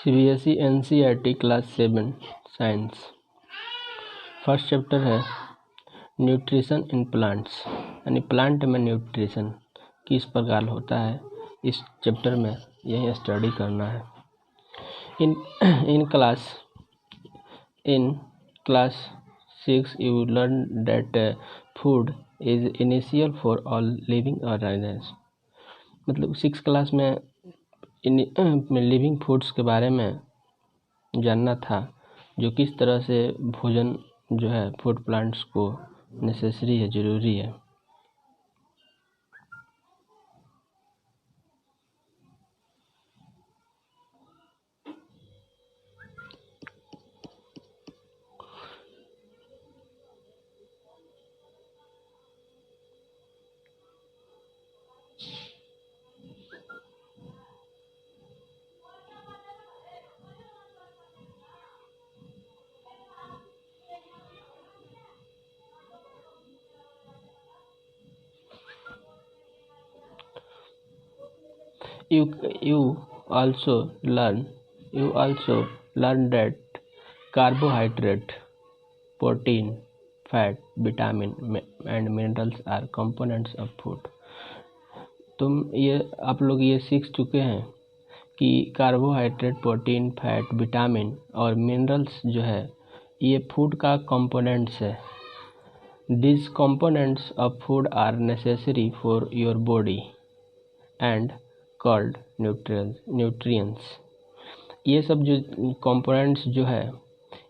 CBSC NCERT class 7 science. First chapter है nutrition in plants, यानी plant में nutrition किस प्रकार होता है, इस चैप्टर में यही स्टडी करना है। In class 6 you learn that food is initial for all living organism. मतलब 6 क्लास में लिविंग फूड्स के बारे में जानना था, जो किस तरह से भोजन जो है फूड प्लांट्स को नेसेसरी है, ज़रूरी है। You also learn that carbohydrate, protein, fat, vitamin and minerals are components of food। आप लोग ये सीख चुके हैं कि कार्बोहाइड्रेट, प्रोटीन, फैट, विटामिन और मिनरल्स जो है ये फूड का कंपोनेंट्स है। These components of food are necessary for your body and called nutrients। ये सब जो कंपोनेंट्स जो है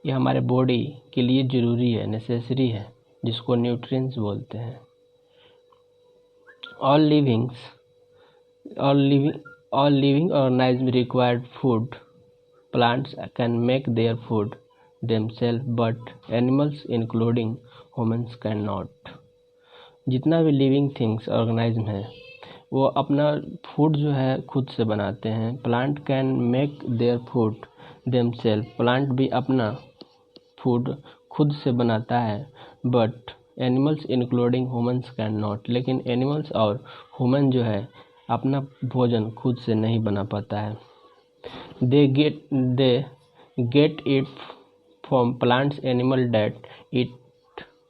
ये हमारे बॉडी के लिए ज़रूरी है, नेसेसरी है, जिसको न्यूट्रिएंट्स बोलते हैं। All living organisms require food। Plants can make their food themselves, but animals including humans cannot। जितना भी लिविंग थिंग्स ऑर्गेनिज्म है वो अपना फूड जो है खुद से बनाते हैं। Plant can make their food themselves. Plant भी अपना फूड खुद से बनाता है, but animals including humans can not. लेकिन एनिमल्स और ह्यूमन जो है अपना भोजन खुद से नहीं बना पाता है। They get it from plants, animal that eat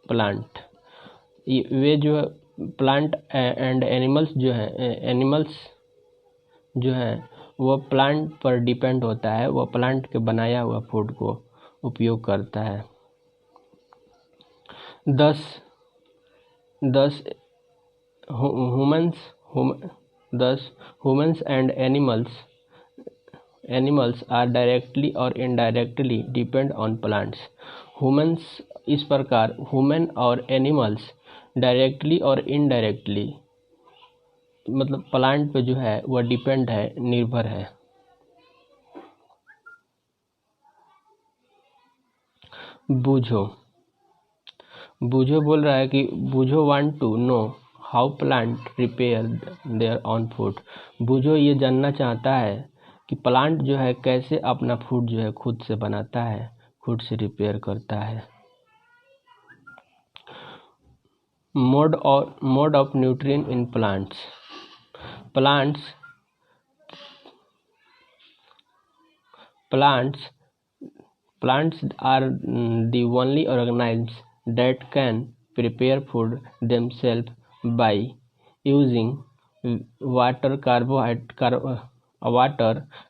plant. वे जो प्लांट एंड एनिमल्स जो है वो प्लांट पर डिपेंड होता है, वो प्लांट के बनाया हुआ फूड को उपयोग करता है। Thus humans and animals are directly और indirectly depend on plants. Humans, इस प्रकार ह्यूमन और एनिमल्स डायरेक्टली और इनडायरेक्टली मतलब प्लांट पे जो है वह डिपेंड है, निर्भर है। बूझो बोल रहा है कि Boojho want to know how plant prepare their own food. Boojho ये जानना चाहता है कि प्लांट जो है कैसे अपना फूड जो है खुद से बनाता है, खुद से रिपेयर करता है। Mode of nutrient in plants. Plants are the only organisms that can prepare food themselves by using water,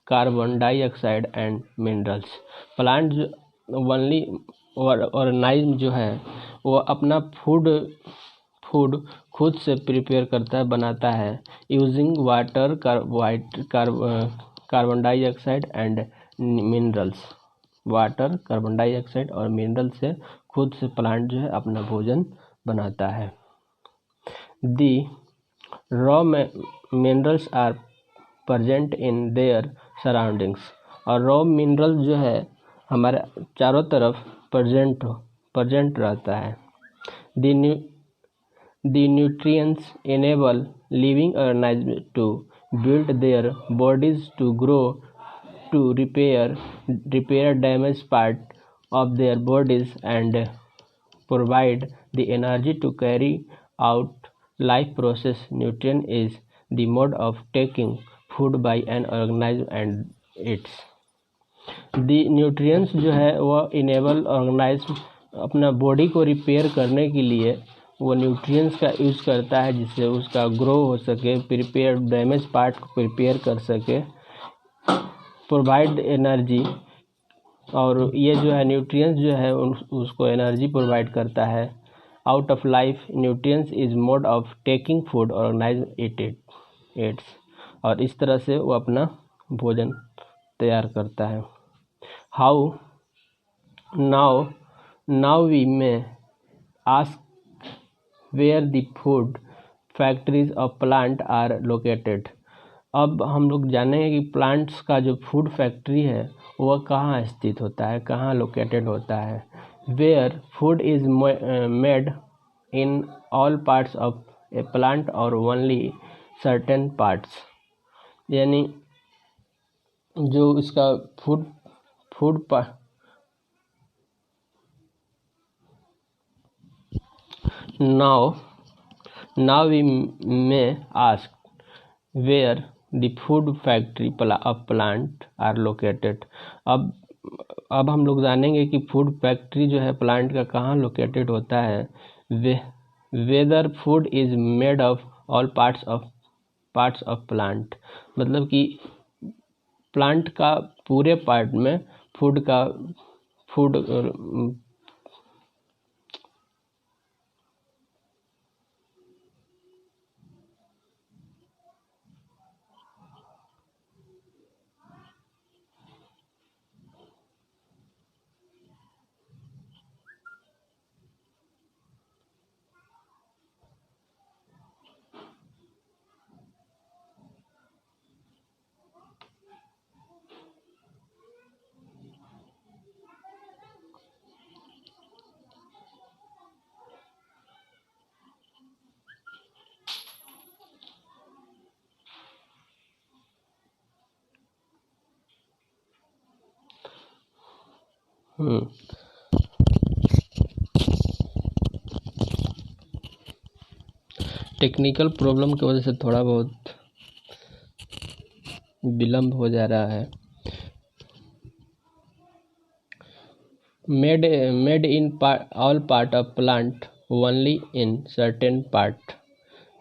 carbon dioxide and minerals। Plant only organism जो है वो अपना फूड खुद से प्रिपेयर करता है, बनाता है, using water, carbon dioxide and minerals. Water, carbon dioxide और मिनरल से खुद से प्लांट जो है अपना भोजन बनाता है। The raw minerals are present in their surroundings. और रॉ मिनरल जो है हमारे चारों तरफ प्रेजेंट रहता है। The nutrients enable living organisms to build their bodies, to grow, to repair damaged part of their bodies, and provide the energy to carry out life process। Nutrient is the mode of taking food by an organism and its the nutrients जो है वह enable organism अपना body को repair करने के लिए वो nutrients का यूज़ करता है, जिससे उसका ग्रो हो सके, प्रिपेयर डैमेज पार्ट को प्रिपेयर कर सके, प्रोवाइड एनर्जी। और ये जो है न्यूट्रिएंट्स जो है उसको एनर्जी प्रोवाइड करता है। Out of life nutrients is mode of taking food organism it's, और इस तरह से वो अपना भोजन तैयार करता है। How now we may ask where the food factories of plant are located. अब हम लोग जानेंगे कि प्लांट्स का जो फूड फैक्ट्री है वह कहाँ स्थित होता है, कहाँ लोकेटेड होता है। Where food is made in all parts of a plant और ओनली सर्टेन पार्ट्स, यानी जो इसका food Now we may ask where the food factory of plant are located। अब हम लोग जानेंगे कि फूड फैक्ट्री जो है प्लांट का कहाँ लोकेटेड होता है। Whether food is made of all parts of plant, मतलब कि प्लांट का पूरे पार्ट में फूड टेक्निकल प्रॉब्लम की वजह से थोड़ा बहुत विलम्ब हो जा रहा है। Made in all part of plant only in certain part,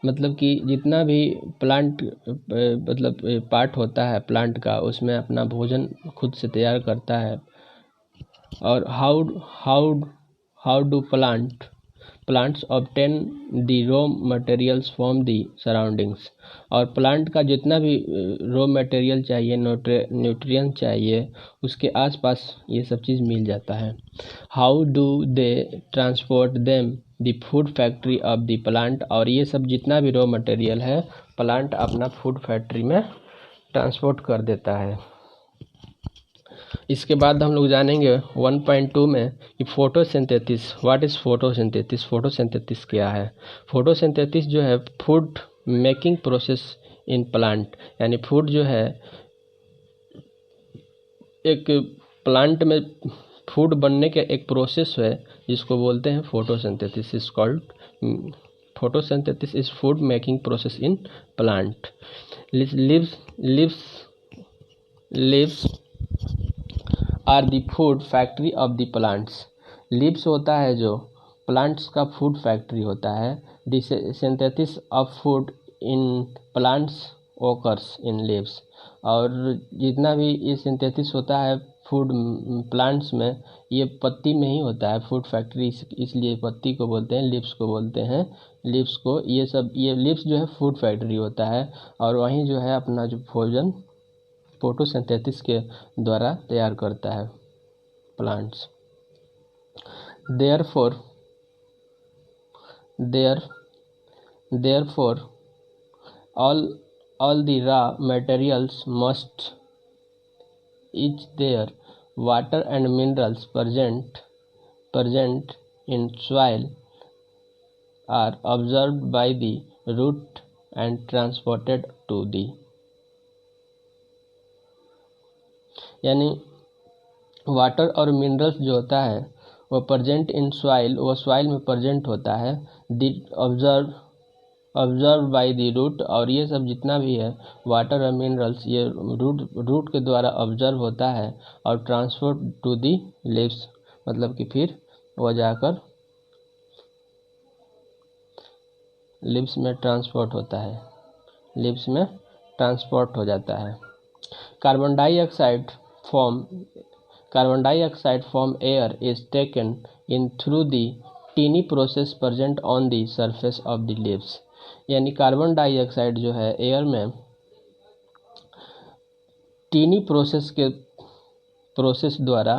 मतलब कि जितना भी प्लांट मतलब पार्ट होता है प्लांट का, उसमें अपना भोजन खुद से तैयार करता है। और how do plants obtain the raw materials from the surroundings, और प्लांट का जितना भी रॉ मटेरियल चाहिए, न्यूट्रिएंट चाहिए, उसके आसपास ये सब चीज़ मिल जाता है। How do they transport them the food factory of the plant, और ये सब जितना भी रॉ मटेरियल है प्लांट अपना फूड फैक्ट्री में ट्रांसपोर्ट कर देता है। इसके बाद हम लोग जानेंगे 1.2 में कि photosynthesis. What is photosynthesis? Photosynthesis क्या है? फोटोसिंथेसिस जो है food making process in plant, यानी फूड जो है एक प्लांट में फूड बनने के एक प्रोसेस है जिसको बोलते हैं photosynthesis. Is called photosynthesis is food making process in plant. Leaves are the food factory of the plants. Leaves होता है जो प्लांट्स का फूड फैक्ट्री होता है। The synthesis of food in plants occurs in leaves, और जितना भी ये सिंथेसिस होता है फूड प्लांट्स में, ये पत्ती में ही होता है फूड फैक्ट्री, इसलिए पत्ती को बोलते हैं, लीव्स को बोलते हैं। लीव्स को ये लीव्स जो है फूड फैक्ट्री होता है, और वहीं जो है अपना जो भोजन फोटोसिंथेसिस के द्वारा तैयार करता है plants. Therefore all the raw materials must each their water and minerals present in soil are absorbed by the root and transported to the, यानी वाटर और मिनरल्स जो होता है वो प्रेजेंट इन सॉइल, वो सॉइल में प्रेजेंट होता है। The observe observe by the root, और ये सब जितना भी है वाटर और मिनरल्स ये रूट के द्वारा ऑब्जर्व होता है और ट्रांसपोर्ट टू दी लीव्स, मतलब कि फिर वह जाकर लीव्स में ट्रांसपोर्ट होता है, लीव्स में ट्रांसपोर्ट हो जाता है। Carbon dioxide from air is taken in through the tiny process present on the surface of the leaves, यानी कार्बन डाइऑक्साइड जो है एयर में टीनी प्रोसेस द्वारा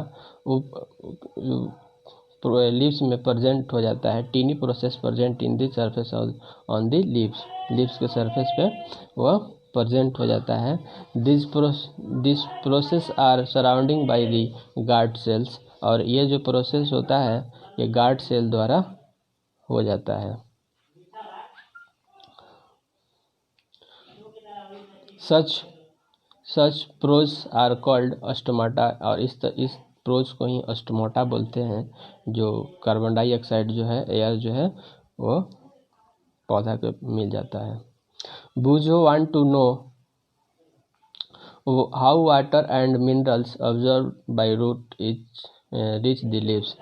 लीव्स में प्रेजेंट हो जाता है। Tiny process present in the surface on the leaves के सरफेस पे वह प्रेजेंट हो जाता है। This process are surrounding by the guard cells, और ये जो प्रोसेस होता है ये गार्ड सेल द्वारा हो जाता है। सच प्रोज आर कॉल्ड स्टोमाटा, और इस प्रोज को ही स्टोमाटा बोलते हैं, जो कार्बन डाइऑक्साइड जो है एयर जो है वो पौधा को मिल जाता है। Boojho want to know how water and minerals observe by root is reach the leaves.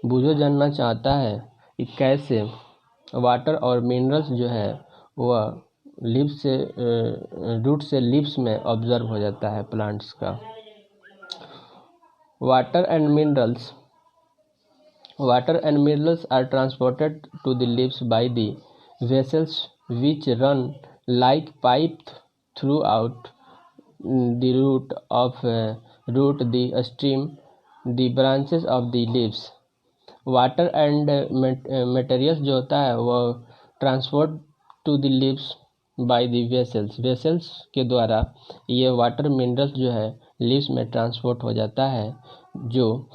Boojho जानना चाहता है कि कैसे वाटर और मिनरल्स जो है वह लीव्स से रूट से लीव्स में ऑब्जर्व हो जाता है प्लांट्स का। Water and minerals are transported to the leaves by the vessels which run like pipe throughout the root, the stem, the branches of the leaves. Water and materials जो होता है वो transport to the leaves by the vessels के द्वारा ये water minerals जो है leaves में ट्रांसपोर्ट हो जाता है, जो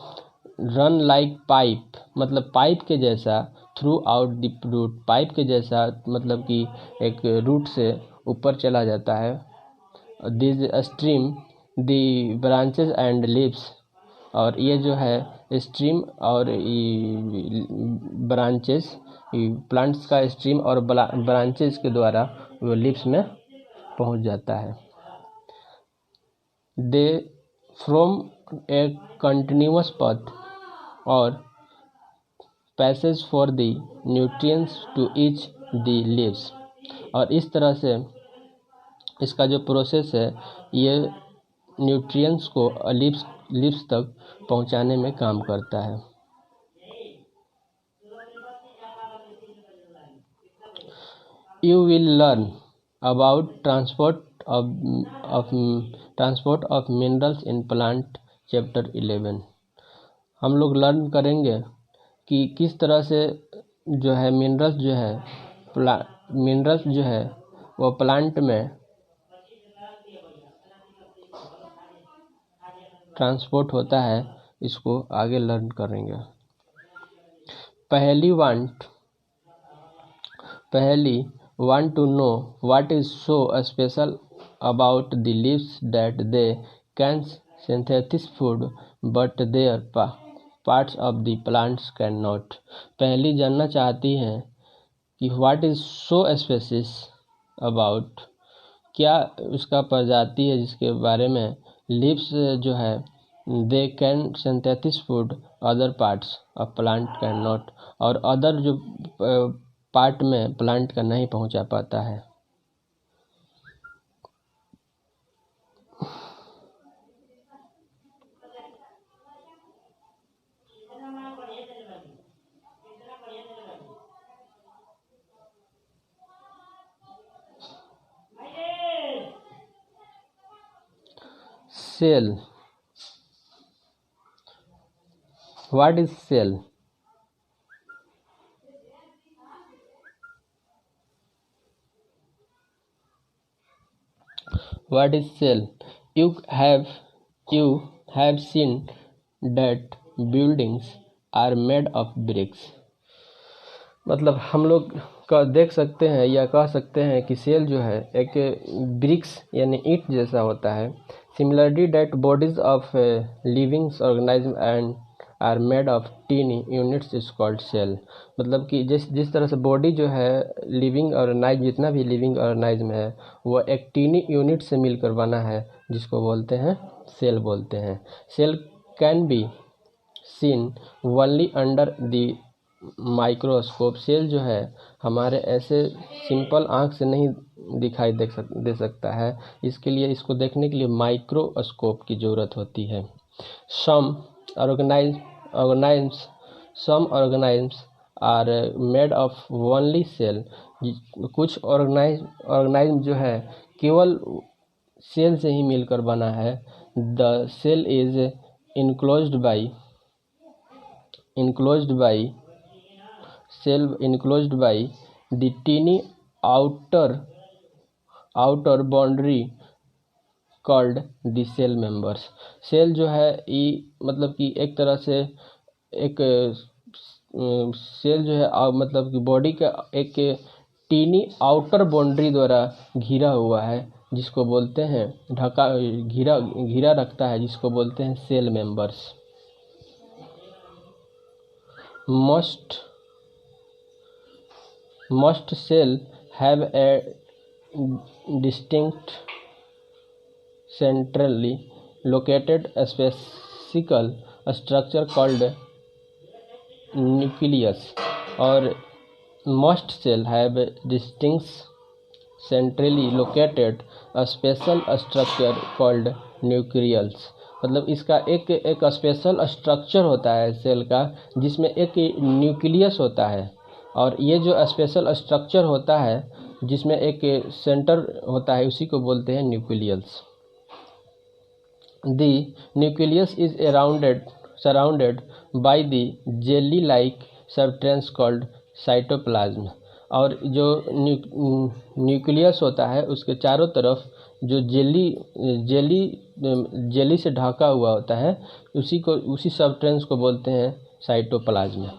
रन लाइक पाइप, मतलब पाइप के जैसा, throughout the root, pipe के जैसा मतलब कि एक रूट से ऊपर चला जाता है। This stream the branches and leaves, और ये जो है स्ट्रीम और ब्रांचेस, प्लांट्स का स्ट्रीम और ब्रांचेस के द्वारा वो लीव्स में पहुंच जाता है। They from a continuous path और passage for the nutrients to each the leaves, और इस तरह से इसका जो प्रोसेस है ये न्यूट्रिएंट्स को लीव्स तक पहुंचाने में काम करता है। You will learn about transport of minerals in plant chapter 11। हम लोग लर्न करेंगे कि किस तरह से जो है मिनरल्स जो है वो प्लांट में ट्रांसपोर्ट होता है, इसको आगे लर्न करेंगे। पहली want to know what is so special about the leaves that they can synthesize food but their parts of the plants cannot। पहली जानना चाहती हैं कि what is so special about, क्या उसका प्रजाति है जिसके बारे में लीव्स जो है they can synthesize food other parts of plant cannot, और अदर जो पार्ट में प्लांट का नहीं पहुंचा पाता है। Cell, what is cell? What is cell? You have seen that buildings are made of bricks। मतलब हम लोग देख सकते हैं या कह सकते हैं कि सेल जो है एक ब्रिक्स यानी ईंट जैसा होता है। Similarly that bodies of living organisms are made of tiny units is called cell. मतलब कि जिस तरह से बॉडी जो है लिविंग ऑर्गेनाइज, जितना भी लिविंग ऑर्गेनाइज्म है वो एक टीनी यूनिट से मिलकर बना है, जिसको बोलते हैं सेल बोलते हैं। Cell can be seen only under the microscope. Cell जो है हमारे ऐसे सिंपल आँख से नहीं दिखाई दे सकता है, इसके लिए इसको देखने के लिए माइक्रोस्कोप की ज़रूरत होती है। Some organisms are made of only cell. कुछ ऑर्गेनाइज्म जो है केवल सेल से ही मिलकर बना है। The cell is enclosed by the teeny outer boundary called the cell members। Cell जो है मतलब कि एक तरह से एक सेल जो है मतलब कि बॉडी का एक टीनी आउटर बाउंड्री द्वारा घिरा हुआ है, जिसको बोलते हैं घिरा रखता है, जिसको बोलते हैं cell members. Most cell have a distinct centrally located special structure called nucleus, और most cell have distinct centrally located special structure called nucleus। मतलब इसका एक स्पेशल स्ट्रक्चर होता है सेल का, जिसमें एक न्यूक्लियस होता है, और ये जो स्पेशल स्ट्रक्चर होता है जिसमें एक सेंटर होता है उसी को बोलते हैं nucleus. The nucleus is surrounded by the jelly like substance called cytoplasm. और जो न्यूक्लियस होता है उसके चारों तरफ जो जेली से ढका हुआ होता है उसी सब्सटेंस को बोलते हैं साइटोप्लाज्म।